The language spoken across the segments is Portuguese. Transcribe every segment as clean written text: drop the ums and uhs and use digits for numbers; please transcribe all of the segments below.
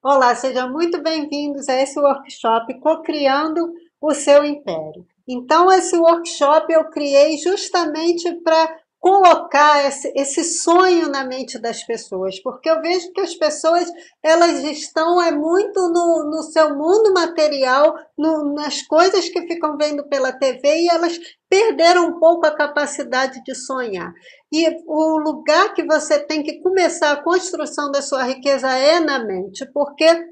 Olá, sejam muito bem-vindos a esse workshop Cocriando o Seu Império. Então, esse workshop eu criei justamente para colocar esse sonho na mente das pessoas, porque eu vejo que as pessoas elas estão muito no seu mundo material, nas coisas que ficam vendo pela TV e elas perderam um pouco a capacidade de sonhar. E o lugar que você tem que começar a construção da sua riqueza é na mente, porque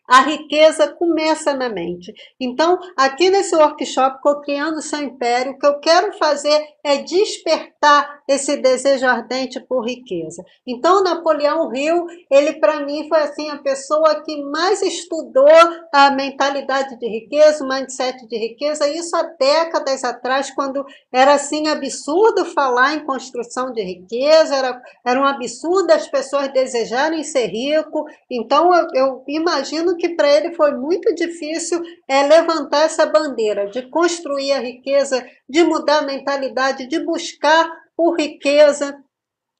a riqueza começa na mente. Então, aqui nesse workshop, Cocriando Seu Império, o que eu quero fazer é despertar esse desejo ardente por riqueza. Então, Napoleão Hill, ele para mim foi assim a pessoa que mais estudou a mentalidade de riqueza, o mindset de riqueza, isso há décadas atrás, quando era assim absurdo falar em construção de riqueza, era um absurdo as pessoas desejarem ser rico. Então, eu imagino que para ele foi muito difícil levantar essa bandeira de construir a riqueza, de mudar a mentalidade, de buscar por riqueza.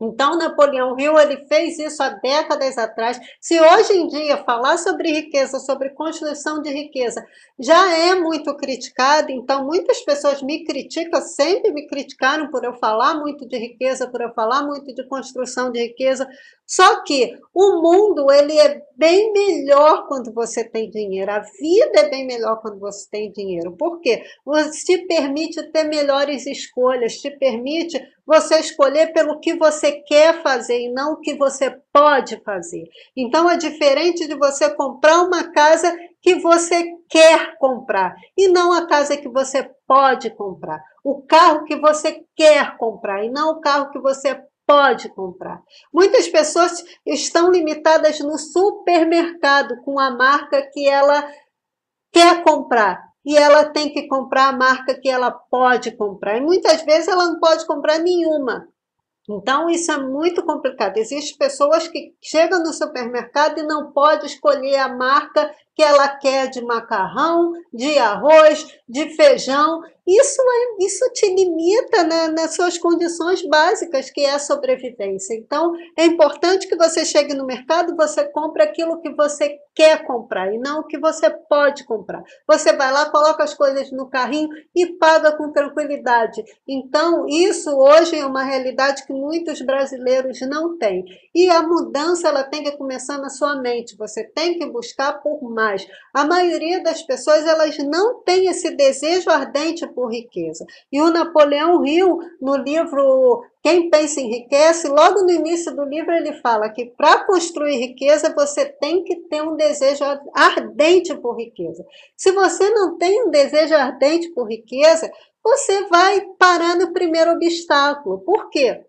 Então, Napoleão Hill ele fez isso há décadas atrás. Se hoje em dia falar sobre riqueza, sobre construção de riqueza, já é muito criticado, então muitas pessoas me criticam, sempre me criticaram por eu falar muito de riqueza, por eu falar muito de construção de riqueza. Só que o mundo ele é bem melhor quando você tem dinheiro. A vida é bem melhor quando você tem dinheiro. Por quê? Você te permite ter melhores escolhas, te permite você escolher pelo que você quer fazer e não o que você pode fazer. Então é diferente de você comprar uma casa que você quer comprar e não a casa que você pode comprar. O carro que você quer comprar e não o carro que você pode comprar. Muitas pessoas estão limitadas no supermercado com a marca que ela quer comprar e ela tem que comprar a marca que ela pode comprar. E muitas vezes ela não pode comprar nenhuma. Então, isso é muito complicado. Existem pessoas que chegam no supermercado e não pode escolher a marca que ela quer de macarrão, de arroz, de feijão. Isso te limita, né, nas suas condições básicas, que é a sobrevivência. Então, é importante que você chegue no mercado e você compre aquilo que você quer comprar e não o que você pode comprar. Você vai lá, coloca as coisas no carrinho e paga com tranquilidade. Então, isso hoje é uma realidade que muitos brasileiros não têm. E a mudança ela tem que começar na sua mente. Você tem que buscar por mais. A maioria das pessoas elas não tem esse desejo ardente por riqueza. E o Napoleão Hill, no livro Quem Pensa Enriquece, logo no início do livro ele fala que para construir riqueza você tem que ter um desejo ardente por riqueza. Se você não tem um desejo ardente por riqueza, você vai parar no primeiro obstáculo. Por quê?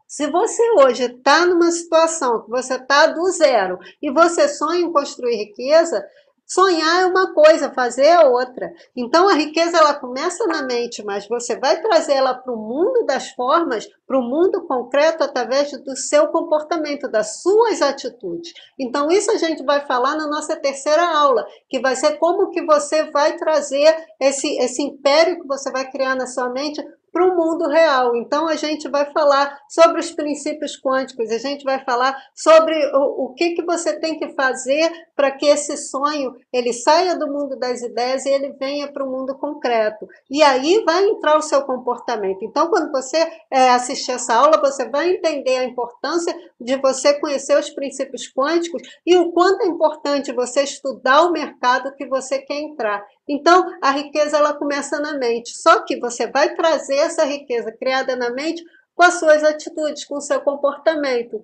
Se você hoje está numa situação que você está do zero e você sonha em construir riqueza, sonhar é uma coisa, fazer é outra. Então a riqueza ela começa na mente, mas você vai trazer ela para o mundo das formas, para o mundo concreto através do seu comportamento, das suas atitudes. Então isso a gente vai falar na nossa terceira aula, que vai ser como que você vai trazer esse império que você vai criar na sua mente para o mundo real. Então, a gente vai falar sobre os princípios quânticos, a gente vai falar sobre o que você tem que fazer para que esse sonho ele saia do mundo das ideias e ele venha para o mundo concreto. E aí vai entrar o seu comportamento. Então, quando você assistir essa aula, você vai entender a importância de você conhecer os princípios quânticos e o quanto é importante você estudar o mercado que você quer entrar. Então, a riqueza ela começa na mente. Só que você vai trazer essa riqueza criada na mente com as suas atitudes, com o seu comportamento.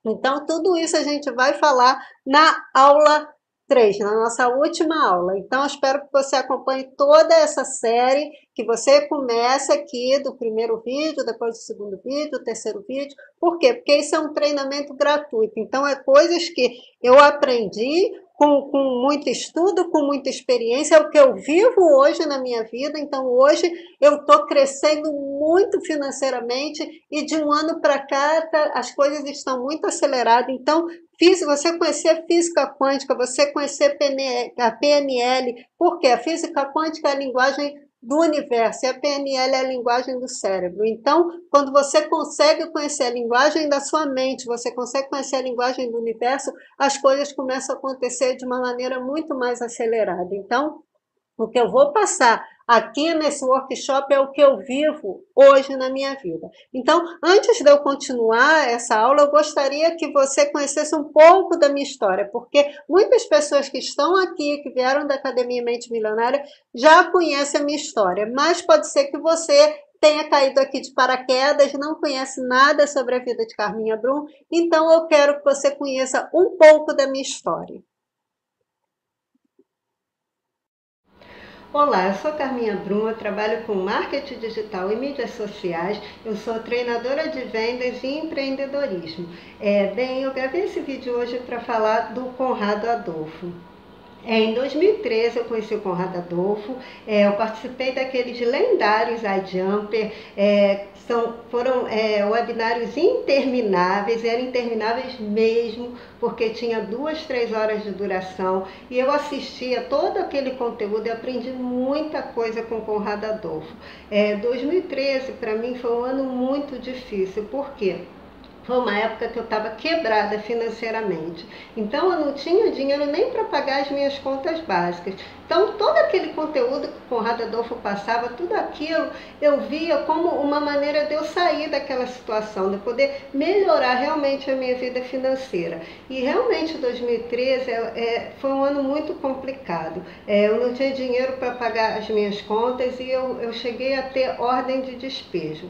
Então, tudo isso a gente vai falar na aula 3, na nossa última aula. Então, eu espero que você acompanhe toda essa série, que você comece aqui do primeiro vídeo, depois do segundo vídeo, do terceiro vídeo. Por quê? Porque isso é um treinamento gratuito. Então, é coisas que eu aprendi com muito estudo, com muita experiência, é o que eu vivo hoje na minha vida. Então, hoje eu estou crescendo muito financeiramente e de um ano para cá as coisas estão muito aceleradas. Então, você conhecer física quântica, você conhecer a PNL, porque a física quântica é a linguagem do universo, e a PNL é a linguagem do cérebro. Então, quando você consegue conhecer a linguagem da sua mente, você consegue conhecer a linguagem do universo, as coisas começam a acontecer de uma maneira muito mais acelerada. Então, o que eu vou passar aqui nesse workshop é o que eu vivo hoje na minha vida. Então, antes de eu continuar essa aula, eu gostaria que você conhecesse um pouco da minha história, porque muitas pessoas que estão aqui, que vieram da Academia Mente Milionária, já conhecem a minha história, mas pode ser que você tenha caído aqui de paraquedas, não conhece nada sobre a vida de Carminha Brum, então eu quero que você conheça um pouco da minha história. Olá, eu sou Carminha Brum, eu trabalho com marketing digital e mídias sociais, eu sou treinadora de vendas e empreendedorismo. Bem, eu gravei esse vídeo hoje para falar do Conrado Adolfo. Em 2013 eu conheci o Conrado Adolfo, eu participei daqueles lendários iJumper, foram webinários intermináveis, eram intermináveis mesmo, porque tinha 2, 3 horas de duração, e eu assistia todo aquele conteúdo e aprendi muita coisa com o Conrado Adolfo. 2013 para mim foi um ano muito difícil, por quê? Foi uma época que eu estava quebrada financeiramente. Então eu não tinha dinheiro nem para pagar as minhas contas básicas. Então todo aquele conteúdo que o Conrado Adolfo passava, tudo aquilo eu via como uma maneira de eu sair daquela situação, de poder melhorar realmente a minha vida financeira. E realmente 2013 foi um ano muito complicado. Eu não tinha dinheiro para pagar as minhas contas e eu cheguei a ter ordem de despejo.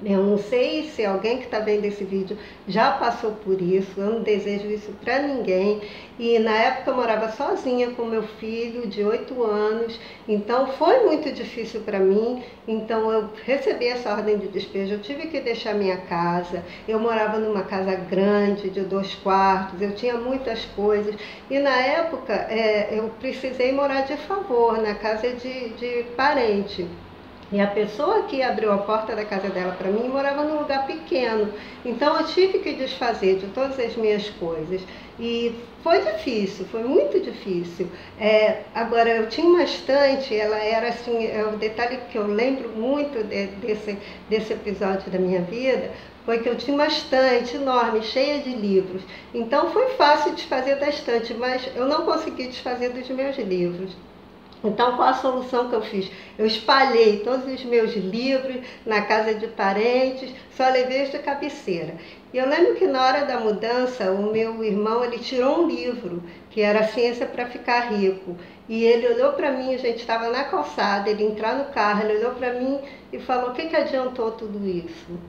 Eu não sei se alguém que está vendo esse vídeo já passou por isso, eu não desejo isso para ninguém. E na época eu morava sozinha com meu filho de 8 anos, então foi muito difícil para mim. Então eu recebi essa ordem de despejo, eu tive que deixar minha casa. Eu morava numa casa grande, de 2 quartos, eu tinha muitas coisas. E na época eu precisei morar de favor, na casa de parente. E a pessoa que abriu a porta da casa dela para mim morava num lugar pequeno. Então eu tive que desfazer de todas as minhas coisas. E foi difícil, foi muito difícil. Agora, eu tinha uma estante, ela era assim, o detalhe que eu lembro muito desse episódio da minha vida, foi que eu tinha uma estante enorme, cheia de livros. Então foi fácil desfazer da estante, mas eu não consegui desfazer dos meus livros. Então, qual a solução que eu fiz? Eu espalhei todos os meus livros na casa de parentes, só levei os de cabeceira. E eu lembro que na hora da mudança, o meu irmão ele tirou um livro, que era Ciência para Ficar Rico. E ele olhou para mim, a gente estava na calçada, ele entrou no carro, ele olhou para mim e falou: o que adiantou tudo isso?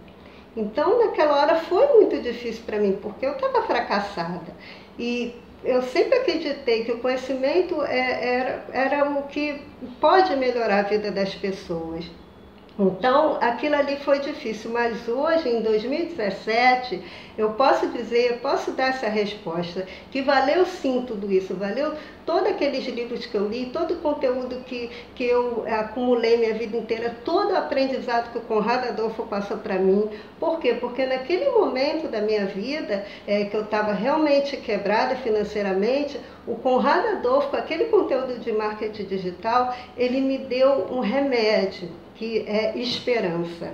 Então, naquela hora foi muito difícil para mim, porque eu estava fracassada. E eu sempre acreditei que o conhecimento era o que pode melhorar a vida das pessoas. Então, aquilo ali foi difícil, mas hoje, em 2017, eu posso dizer, eu posso dar essa resposta, que valeu sim tudo isso, valeu todos aqueles livros que eu li, todo o conteúdo que eu acumulei minha vida inteira, todo o aprendizado que o Conrado Adolfo passou para mim. Por quê? Porque naquele momento da minha vida, que eu estava realmente quebrada financeiramente, o Conrado Adolfo, com aquele conteúdo de marketing digital, ele me deu um remédio, que é esperança.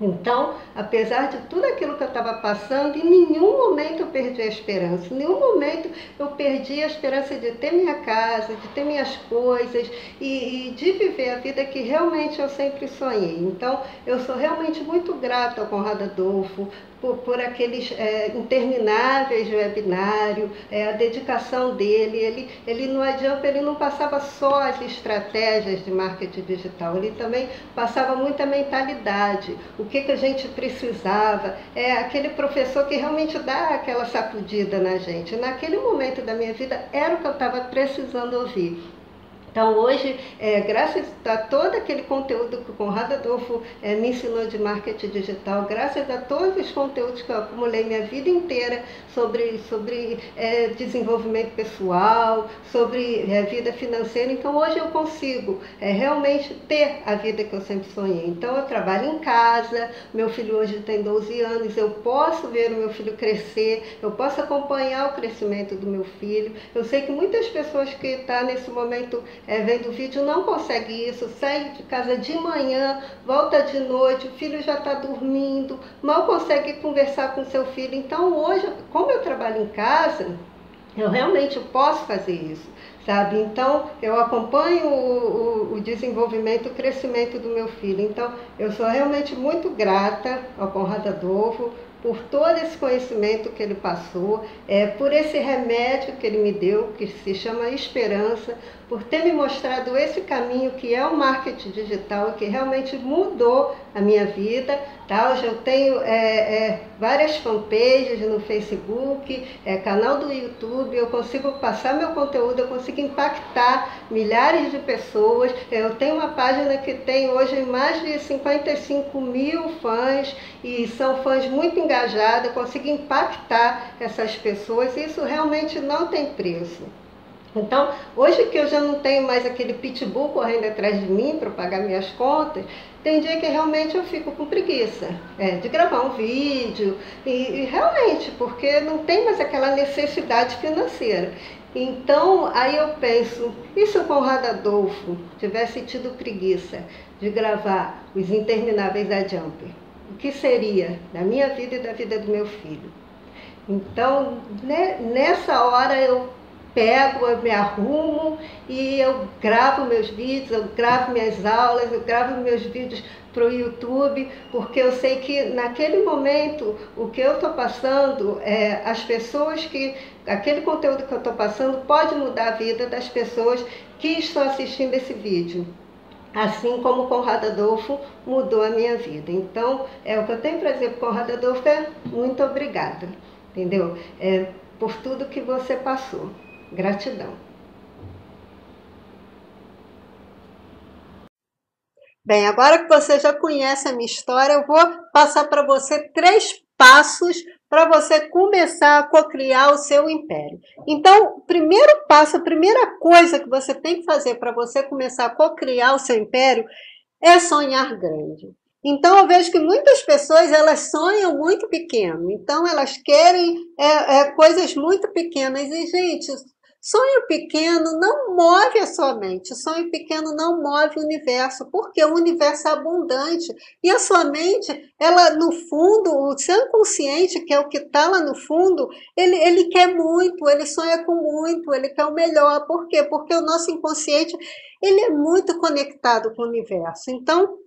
Então, apesar de tudo aquilo que eu estava passando, em nenhum momento eu perdi a esperança, em nenhum momento eu perdi a esperança de ter minha casa, de ter minhas coisas e de viver a vida que realmente eu sempre sonhei. Então, eu sou realmente muito grata ao Conrado Adolfo, por aqueles intermináveis webinários, a dedicação dele. Ele não adianta, ele não passava só as estratégias de marketing digital, ele também passava muita mentalidade, o que a gente precisava, aquele professor que realmente dá aquela sacudida na gente. Naquele momento da minha vida era o que eu estava precisando ouvir. Então hoje, graças a todo aquele conteúdo que o Conrado Adolfo me ensinou de marketing digital, graças a todos os conteúdos que eu acumulei minha vida inteira sobre desenvolvimento pessoal, sobre vida financeira, então hoje eu consigo realmente ter a vida que eu sempre sonhei. Então eu trabalho em casa, meu filho hoje tem 12 anos, eu posso ver o meu filho crescer, eu posso acompanhar o crescimento do meu filho. Eu sei que muitas pessoas que estão nesse momento vendo vídeo, não consegue isso, sai de casa de manhã, volta de noite, o filho já está dormindo, mal consegue conversar com seu filho. Então hoje, como eu trabalho em casa, eu realmente posso fazer isso, sabe? Então, eu acompanho o desenvolvimento, o crescimento do meu filho. Então, eu sou realmente muito grata ao Conrado Adolfo por todo esse conhecimento que ele passou, por esse remédio que ele me deu, que se chama esperança, por ter me mostrado esse caminho que é o marketing digital, que realmente mudou a minha vida. Tá? Hoje eu tenho várias fanpages no Facebook, canal do YouTube, eu consigo passar meu conteúdo, eu consigo impactar milhares de pessoas. Eu tenho uma página que tem hoje mais de 55 mil fãs, e são fãs muito engajados, eu consigo impactar essas pessoas, e isso realmente não tem preço. Então, hoje que eu já não tenho mais aquele pitbull correndo atrás de mim para pagar minhas contas, tem dia que realmente eu fico com preguiça de gravar um vídeo, e realmente, porque não tem mais aquela necessidade financeira. Então, aí eu penso, e se o Conrado Adolfo tivesse tido preguiça de gravar Os Intermináveis da Jumper? O que seria da minha vida e da vida do meu filho? Então, nessa hora eu pego, eu me arrumo e eu gravo meus vídeos, eu gravo minhas aulas, eu gravo meus vídeos para o YouTube, porque eu sei que naquele momento o que eu estou passando, as pessoas que, aquele conteúdo que eu estou passando pode mudar a vida das pessoas que estão assistindo esse vídeo. Assim como o Conrado Adolfo mudou a minha vida. Então, o que eu tenho para dizer para o Conrado Adolfo é muito obrigada, entendeu? Por tudo que você passou. Gratidão. Bem, agora que você já conhece a minha história, eu vou passar para você 3 passos para você começar a cocriar o seu império. Então, o primeiro passo, a primeira coisa que você tem que fazer para você começar a cocriar o seu império é sonhar grande. Então, eu vejo que muitas pessoas, elas sonham muito pequeno. Então, elas querem coisas muito pequenas. E, gente, sonho pequeno não move a sua mente. Sonho pequeno não move o universo, porque o universo é abundante. E a sua mente, ela, no fundo, o seu inconsciente, que é o que está lá no fundo, ele quer muito, ele sonha com muito, ele quer o melhor. Por quê? Porque o nosso inconsciente, ele é muito conectado com o universo. Então,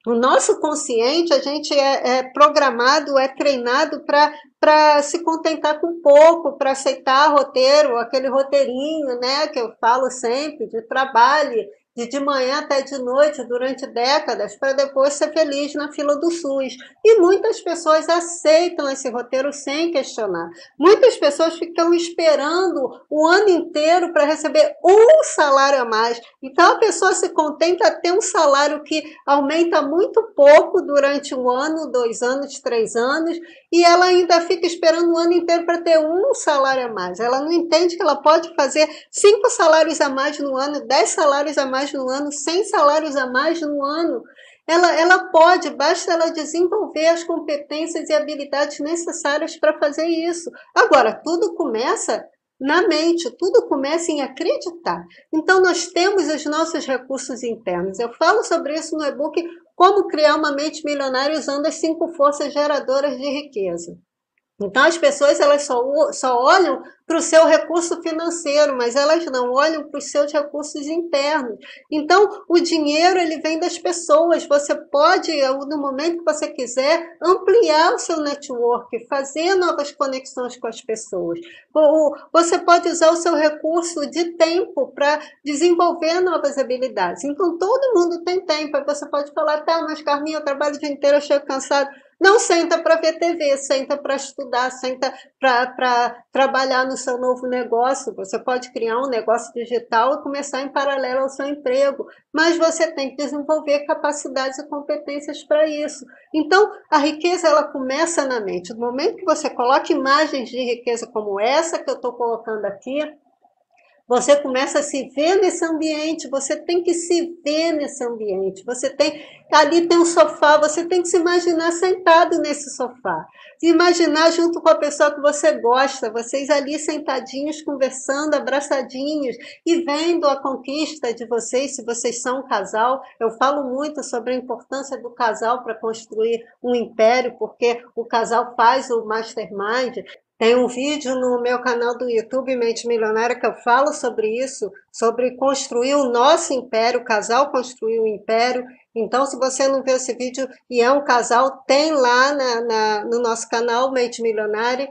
o nosso consciente, a gente é programado, é treinado para se contentar com pouco, para aceitar roteiro, aquele roteirinho, né, que eu falo sempre, de trabalho, de manhã até de noite, durante décadas, para depois ser feliz na fila do SUS. E muitas pessoas aceitam esse roteiro sem questionar. Muitas pessoas ficam esperando o ano inteiro para receber um salário a mais. Então, a pessoa se contenta a ter um salário que aumenta muito pouco durante 1 ano, 2 anos, 3 anos, e ela ainda fica esperando o ano inteiro para ter um salário a mais. Ela não entende que ela pode fazer 5 salários a mais no ano, 10 salários a mais no ano, 100 salários a mais no ano. Ela pode, basta ela desenvolver as competências e habilidades necessárias para fazer isso. Agora, tudo começa na mente, tudo começa em acreditar. Então, nós temos os nossos recursos internos. Eu falo sobre isso no e-book Como Criar uma Mente Milionária usando as 5 forças geradoras de riqueza. Então, as pessoas elas só olham para o seu recurso financeiro, mas elas não olham para os seus recursos internos. Então, o dinheiro ele vem das pessoas. Você pode, no momento que você quiser, ampliar o seu network, fazer novas conexões com as pessoas. Você pode usar o seu recurso de tempo para desenvolver novas habilidades. Então, todo mundo tem tempo. Aí você pode falar, tá, mas Carminha, eu trabalho o dia inteiro, eu chego cansado. Não senta para ver TV, senta para estudar, senta para trabalhar no seu novo negócio. Você pode criar um negócio digital e começar em paralelo ao seu emprego, mas você tem que desenvolver capacidades e competências para isso. Então, a riqueza ela começa na mente. No momento que você coloca imagens de riqueza como essa que eu estou colocando aqui, Você começa a se ver nesse ambiente, você tem que se ver nesse ambiente. Você tem, ali tem um sofá, você tem que se imaginar sentado nesse sofá. Se imaginar junto com a pessoa que você gosta, vocês ali sentadinhos, conversando, abraçadinhos e vendo a conquista de vocês, se vocês são um casal. Eu falo muito sobre a importância do casal para construir um império, porque o casal faz o mastermind. Tem um vídeo no meu canal do YouTube, Mente Milionária, que eu falo sobre isso, sobre construir o nosso império, o casal construir o império. Então, se você não viu esse vídeo e é um casal, tem lá no nosso canal, Mente Milionária.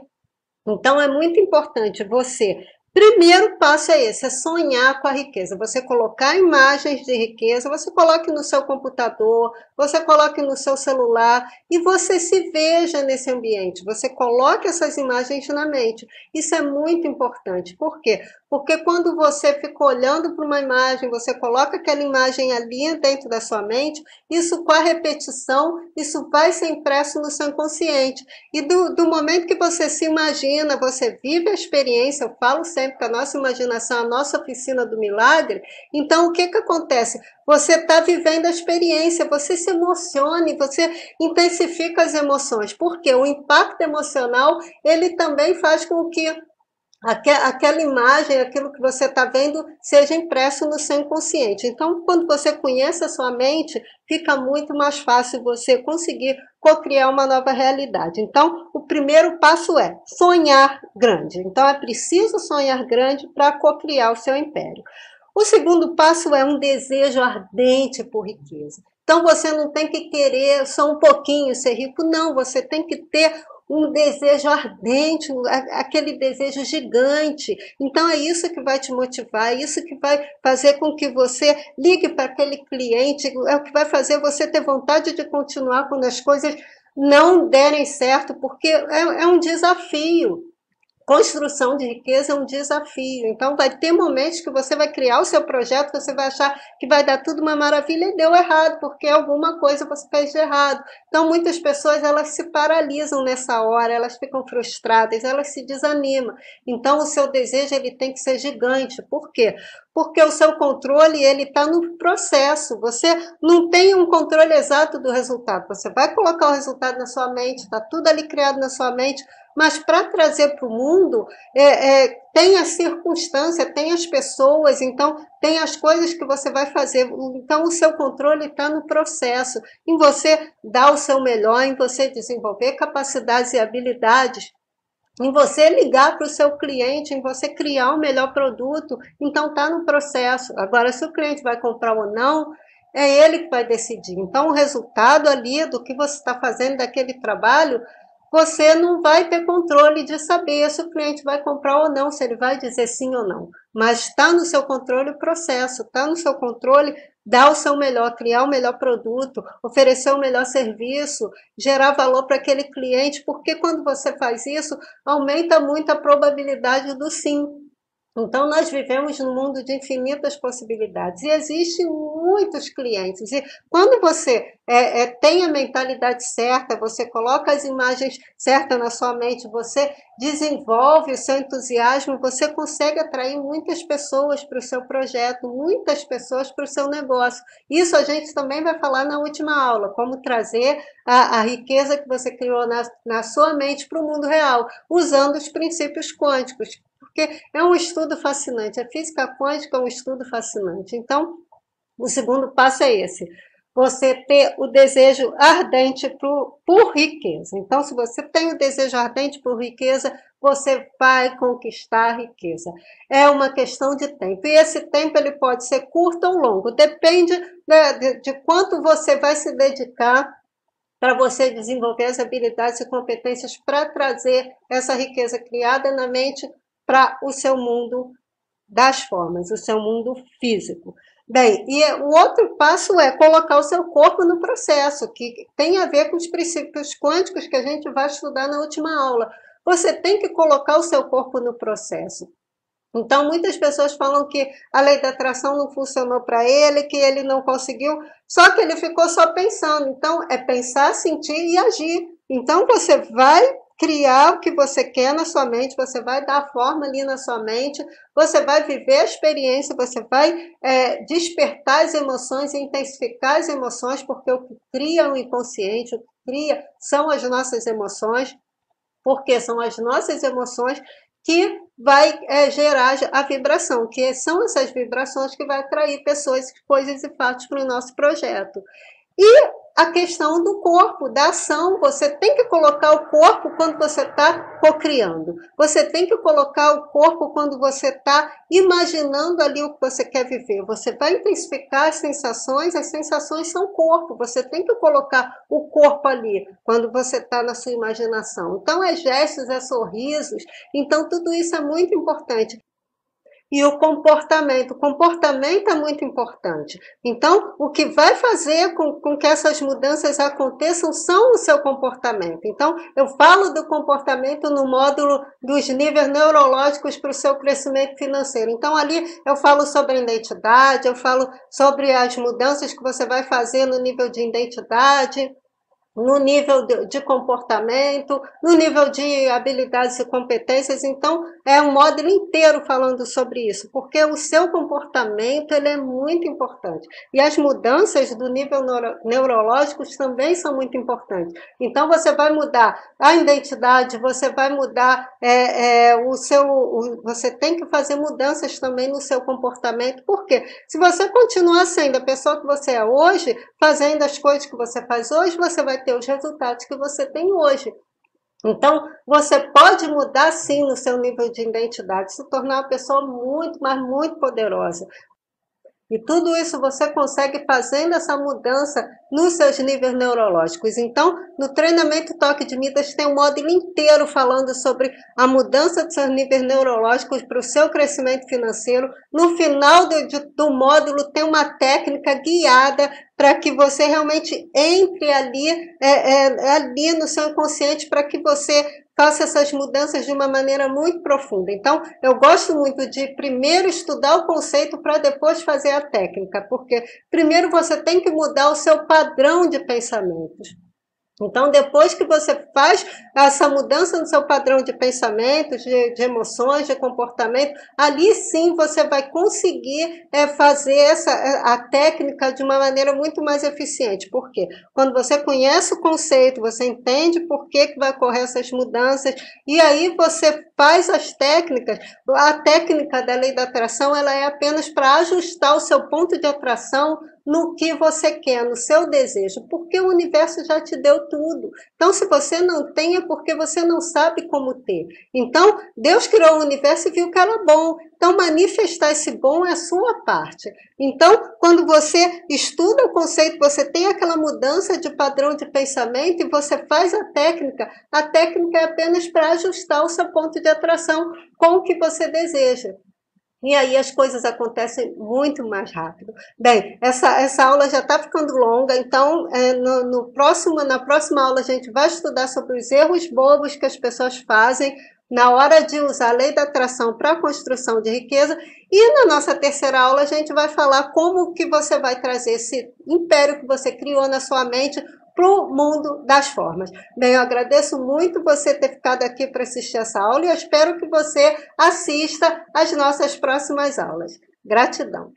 Então, é muito importante você. Primeiro passo é esse, é sonhar com a riqueza. Você colocar imagens de riqueza, você coloque no seu computador, você coloque no seu celular e você se veja nesse ambiente. Você coloque essas imagens na mente. Isso é muito importante. Por quê? Porque quando você fica olhando para uma imagem, você coloca aquela imagem ali dentro da sua mente, isso com a repetição, isso vai ser impresso no seu inconsciente. E do momento que você se imagina, você vive a experiência, eu falo sempre que a nossa imaginação é a nossa oficina do milagre, então o que acontece? Você está vivendo a experiência, você se emociona, você intensifica as emoções, porque o impacto emocional, ele também faz com que aquela imagem, aquilo que você está vendo, seja impresso no seu inconsciente. Então, quando você conhece a sua mente, fica muito mais fácil você conseguir co-criar uma nova realidade. Então, o primeiro passo é sonhar grande. Então, é preciso sonhar grande para co-criar o seu império. O segundo passo é um desejo ardente por riqueza. Então, você não tem que querer só um pouquinho ser rico, não, você tem que ter um desejo ardente, aquele desejo gigante. Então, é isso que vai te motivar, é isso que vai fazer com que você ligue para aquele cliente, é o que vai fazer você ter vontade de continuar quando as coisas não derem certo, porque é um desafio. Construção de riqueza é um desafio. Então, vai ter momentos que você vai criar o seu projeto, você vai achar que vai dar tudo uma maravilha e deu errado, porque alguma coisa você fez de errado. Então, muitas pessoas, elas se paralisam nessa hora, elas ficam frustradas, elas se desanimam. Então, o seu desejo, ele tem que ser gigante. Por quê? Porque o seu controle, ele está no processo. Você não tem um controle exato do resultado. Você vai colocar o resultado na sua mente, está tudo ali criado na sua mente, mas para trazer para o mundo, tem a circunstância, tem as pessoas, então tem as coisas que você vai fazer. Então o seu controle está no processo, em você dar o seu melhor, em você desenvolver capacidades e habilidades, em você ligar para o seu cliente, em você criar o melhor produto, então está no processo. Agora, se o cliente vai comprar ou não, é ele que vai decidir. Então, o resultado ali do que você está fazendo daquele trabalho, você não vai ter controle de saber se o cliente vai comprar ou não, se ele vai dizer sim ou não. Mas está no seu controle o processo, está no seu controle dar o seu melhor, criar o melhor produto, oferecer o melhor serviço, gerar valor para aquele cliente, porque quando você faz isso, aumenta muito a probabilidade do sim. Então, nós vivemos num mundo de infinitas possibilidades e existem muitos clientes. E quando você tem a mentalidade certa, você coloca as imagens certas na sua mente, você desenvolve o seu entusiasmo, você consegue atrair muitas pessoas para o seu projeto, muitas pessoas para o seu negócio. Isso a gente também vai falar na última aula, como trazer a riqueza que você criou na sua mente para o mundo real, usando os princípios quânticos. Porque é um estudo fascinante, a física quântica é um estudo fascinante. Então, o segundo passo é esse, você ter o desejo ardente por riqueza. Então, se você tem o desejo ardente por riqueza, você vai conquistar a riqueza. É uma questão de tempo, e esse tempo ele pode ser curto ou longo, depende de quanto você vai se dedicar para você desenvolver as habilidades e competências para trazer essa riqueza criada na mente para o seu mundo das formas, o seu mundo físico. Bem, e o outro passo é colocar o seu corpo no processo, que tem a ver com os princípios quânticos que a gente vai estudar na última aula. Você tem que colocar o seu corpo no processo. Então, muitas pessoas falam que a lei da atração não funcionou para ele, que ele não conseguiu, só que ele ficou só pensando. Então, é pensar, sentir e agir. Então, você vai criar o que você quer na sua mente, você vai dar forma ali na sua mente, você vai viver a experiência, você vai despertar as emoções, intensificar as emoções, porque o que cria o inconsciente, o que cria são as nossas emoções, porque são as nossas emoções que vai gerar a vibração, que são essas vibrações que vai atrair pessoas, coisas e fatos para o nosso projeto. E a questão do corpo, da ação, você tem que colocar o corpo quando você está cocriando. Você tem que colocar o corpo quando você está imaginando ali o que você quer viver. Você vai intensificar as sensações são corpo. Você tem que colocar o corpo ali quando você está na sua imaginação. Então, é gestos, é sorrisos. Então, tudo isso é muito importante. E o comportamento é muito importante. Então, o que vai fazer com que essas mudanças aconteçam são o seu comportamento. Então, eu falo do comportamento no módulo dos níveis neurológicos para o seu crescimento financeiro. Então, ali eu falo sobre a identidade, eu falo sobre as mudanças que você vai fazer no nível de identidade, no nível de comportamento, no nível de habilidades e competências. Então, é um módulo inteiro falando sobre isso, porque o seu comportamento ele é muito importante. E as mudanças do nível neurológico também são muito importantes. Então, você vai mudar a identidade, você vai mudar você tem que fazer mudanças também no seu comportamento. Por quê? Se você continuar sendo a pessoa que você é hoje, fazendo as coisas que você faz hoje, você vai ter os resultados que você tem hoje. Então, você pode mudar sim no seu nível de identidade, se tornar uma pessoa muito, mas muito poderosa. E tudo isso você consegue fazendo essa mudança nos seus níveis neurológicos. Então, no treinamento Toque de Midas tem um módulo inteiro falando sobre a mudança dos seus níveis neurológicos para o seu crescimento financeiro. No final do módulo tem uma técnica guiada para que você realmente entre ali no seu inconsciente, para que você faça essas mudanças de uma maneira muito profunda. Então, eu gosto muito de primeiro estudar o conceito para depois fazer a técnica, porque primeiro você tem que mudar o seu padrão de pensamentos. Então, depois que você faz essa mudança no seu padrão de pensamentos, de emoções, de comportamento, ali sim você vai conseguir fazer a técnica de uma maneira muito mais eficiente. Por quê? Quando você conhece o conceito, você entende por que vai ocorrer essas mudanças, e aí você faz as técnicas. A técnica da lei da atração ela é apenas para ajustar o seu ponto de atração no que você quer, no seu desejo, porque o universo já te deu tudo. Então, se você não tem, é porque você não sabe como ter. Então, Deus criou o universo e viu que era bom. Então, manifestar esse bom é a sua parte. Então, quando você estuda o conceito, você tem aquela mudança de padrão de pensamento e você faz a técnica é apenas para ajustar o seu ponto de atração com o que você deseja. E aí as coisas acontecem muito mais rápido. Bem, essa aula já está ficando longa, então na próxima aula a gente vai estudar sobre os erros bobos que as pessoas fazem na hora de usar a lei da atração para a construção de riqueza. E na nossa terceira aula a gente vai falar como que você vai trazer esse império que você criou na sua mente para o mundo das formas. Bem, eu agradeço muito você ter ficado aqui para assistir essa aula e eu espero que você assista às nossas próximas aulas. Gratidão!